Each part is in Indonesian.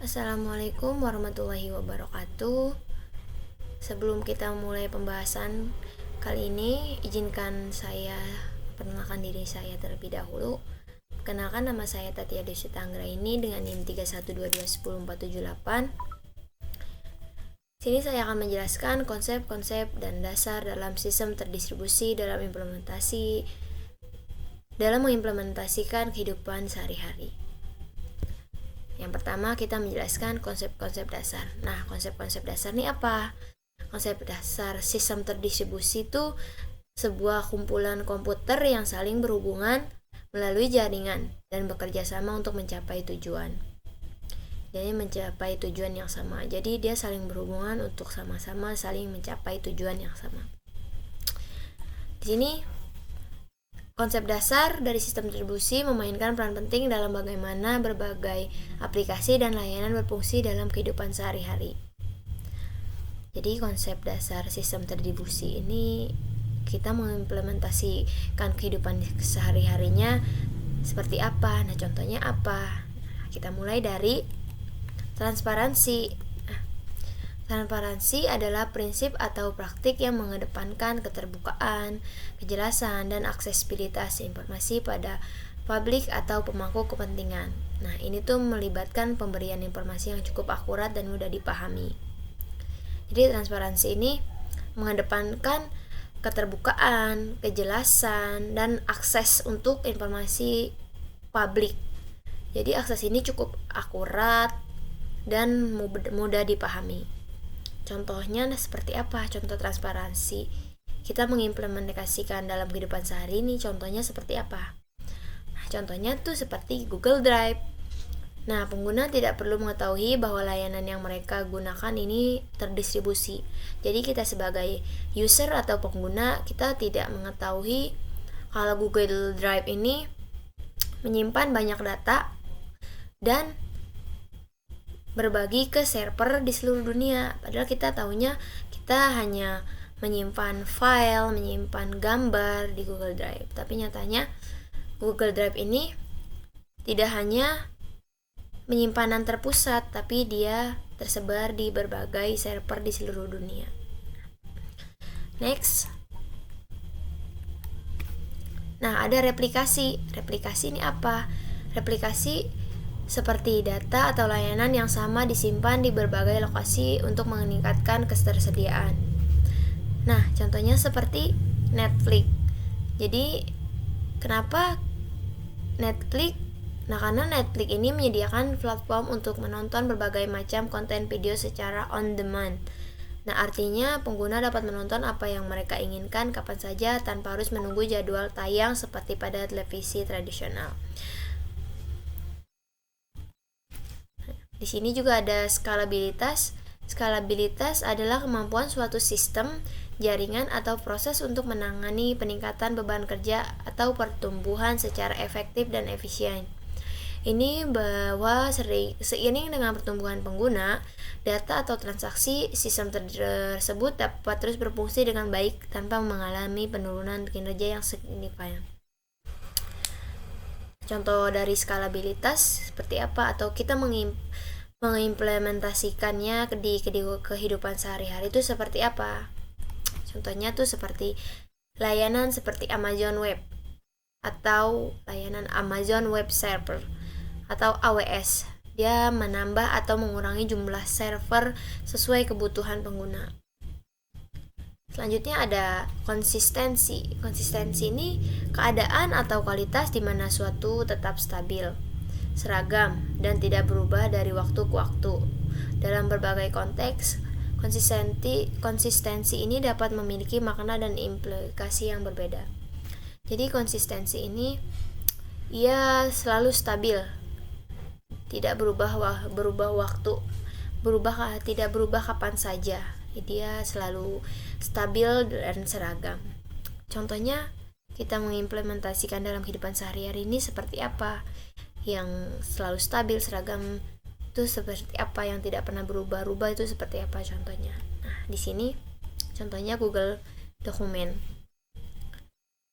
Assalamualaikum warahmatullahi wabarakatuh. Sebelum kita mulai pembahasan kali ini, izinkan saya perkenalkan diri saya terlebih dahulu. Perkenalkan, nama saya Tatia Desita Anggraini dengan NIM 31221048. Sini saya akan menjelaskan konsep-konsep dan dasar dalam sistem terdistribusi dalam mengimplementasikan kehidupan sehari-hari. Yang pertama, kita menjelaskan konsep-konsep dasar. Nah, konsep-konsep dasar ini apa? Konsep dasar sistem terdistribusi itu sebuah kumpulan komputer yang saling berhubungan melalui jaringan dan bekerja sama untuk mencapai tujuan. Jadi mencapai tujuan yang sama. Jadi dia saling berhubungan untuk sama-sama saling mencapai tujuan yang sama. Di sini konsep dasar dari sistem distribusi memainkan peran penting dalam bagaimana berbagai aplikasi dan layanan berfungsi dalam kehidupan sehari-hari. Jadi konsep dasar sistem terdistribusi ini kita mengimplementasikan kehidupan sehari-harinya seperti apa? Nah, contohnya apa? Kita mulai dari transparansi. Transparansi adalah prinsip atau praktik yang mengedepankan keterbukaan, kejelasan, dan aksesibilitas informasi pada publik atau pemangku kepentingan. Nah, ini tuh melibatkan pemberian informasi yang cukup akurat dan mudah dipahami. Jadi transparansi ini mengedepankan keterbukaan, kejelasan, dan akses untuk informasi publik. Jadi akses ini cukup akurat dan mudah dipahami. Contohnya seperti apa? Contoh transparansi kita mengimplementasikan dalam kehidupan sehari ini, contohnya seperti apa? Nah, contohnya tuh seperti Google Drive. Nah, pengguna tidak perlu mengetahui bahwa layanan yang mereka gunakan ini terdistribusi. Jadi kita sebagai user atau pengguna, kita tidak mengetahui kalau Google Drive ini menyimpan banyak data dan berbagi ke server di seluruh dunia. Padahal kita taunya kita hanya menyimpan file, menyimpan gambar di Google Drive. Tapi nyatanya Google Drive ini tidak hanya penyimpanan terpusat, tapi dia tersebar di berbagai server di seluruh dunia. Next. Nah, ada replikasi. Replikasi ini apa? Replikasi seperti data atau layanan yang sama disimpan di berbagai lokasi untuk meningkatkan ketersediaan. Nah, contohnya seperti Netflix. Jadi, kenapa Netflix? Nah, karena Netflix ini menyediakan platform untuk menonton berbagai macam konten video secara on demand. Nah, artinya pengguna dapat menonton apa yang mereka inginkan kapan saja tanpa harus menunggu jadwal tayang seperti pada televisi tradisional. Di sini juga ada skalabilitas. Skalabilitas adalah kemampuan suatu sistem, jaringan, atau proses untuk menangani peningkatan beban kerja atau pertumbuhan secara efektif dan efisien. Ini bahwa seiring dengan pertumbuhan pengguna, data atau transaksi sistem tersebut dapat terus berfungsi dengan baik tanpa mengalami penurunan kinerja yang signifikan. Contoh dari skalabilitas seperti apa? Atau kita mengimplementasikannya di kehidupan sehari-hari itu seperti apa? Contohnya tuh seperti layanan seperti Amazon Web atau layanan Amazon Web Server atau AWS. Dia menambah atau mengurangi jumlah server sesuai kebutuhan pengguna. Selanjutnya ada konsistensi. Konsistensi ini keadaan atau kualitas di mana suatu tetap stabil, seragam, dan tidak berubah dari waktu ke waktu. Dalam berbagai konteks, konsistensi ini dapat memiliki makna dan implikasi yang berbeda. Jadi konsistensi ini ia selalu stabil, tidak tidak berubah kapan saja. Dia selalu stabil dan seragam. Contohnya kita mengimplementasikan dalam kehidupan sehari-hari ini seperti apa? Yang selalu stabil, seragam itu seperti apa? Yang tidak pernah berubah-ubah itu seperti apa contohnya? Nah, di sini contohnya Google Dokumen.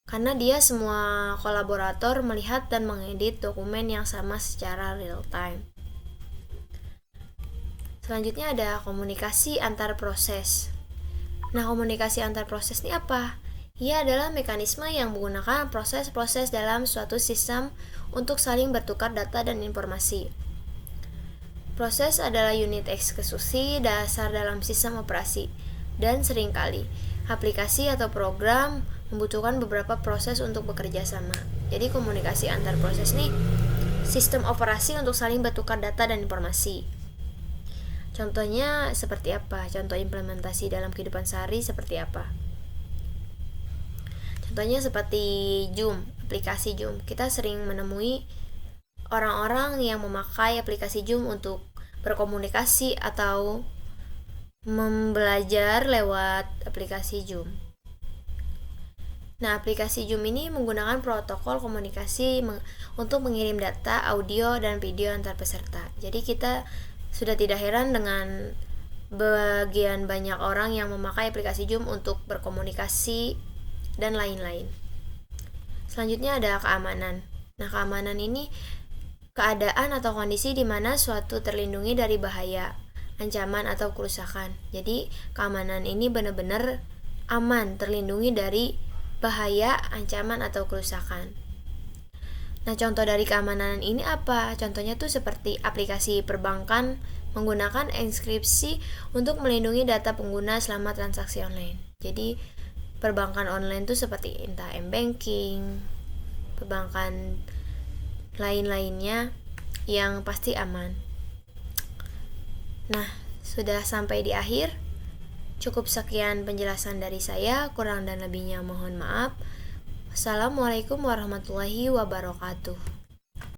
Karena dia semua kolaborator melihat dan mengedit dokumen yang sama secara real time. Selanjutnya ada komunikasi antar proses. Nah, komunikasi antar proses ini apa? Ia adalah mekanisme yang menggunakan proses-proses dalam suatu sistem untuk saling bertukar data dan informasi. Proses adalah unit eksekusi dasar dalam sistem operasi, dan seringkali aplikasi atau program membutuhkan beberapa proses untuk bekerja sama. Jadi komunikasi antar proses nih sistem operasi untuk saling bertukar data dan informasi. Contohnya seperti apa? Contoh implementasi dalam kehidupan sehari seperti apa? Contohnya seperti Zoom, aplikasi Zoom. Kita sering menemui orang-orang yang memakai aplikasi Zoom untuk berkomunikasi atau membelajar lewat aplikasi Zoom. Nah, aplikasi Zoom ini menggunakan protokol komunikasi untuk mengirim data, audio, dan video antar peserta. Jadi kita sudah tidak heran dengan bagian banyak orang yang memakai aplikasi Zoom untuk berkomunikasi dan lain-lain. Selanjutnya ada keamanan. Nah, keamanan ini keadaan atau kondisi di mana suatu terlindungi dari bahaya, ancaman, atau kerusakan. Jadi, keamanan ini benar-benar aman, terlindungi dari bahaya, ancaman, atau kerusakan. Nah, contoh dari keamanan ini apa? Contohnya tuh seperti aplikasi perbankan menggunakan enkripsi untuk melindungi data pengguna selama transaksi online. Jadi, perbankan online tuh seperti entah m-banking, perbankan lain-lainnya yang pasti aman. Nah, sudah sampai di akhir. Cukup sekian penjelasan dari saya, kurang dan lebihnya mohon maaf. Assalamualaikum warahmatullahi wabarakatuh.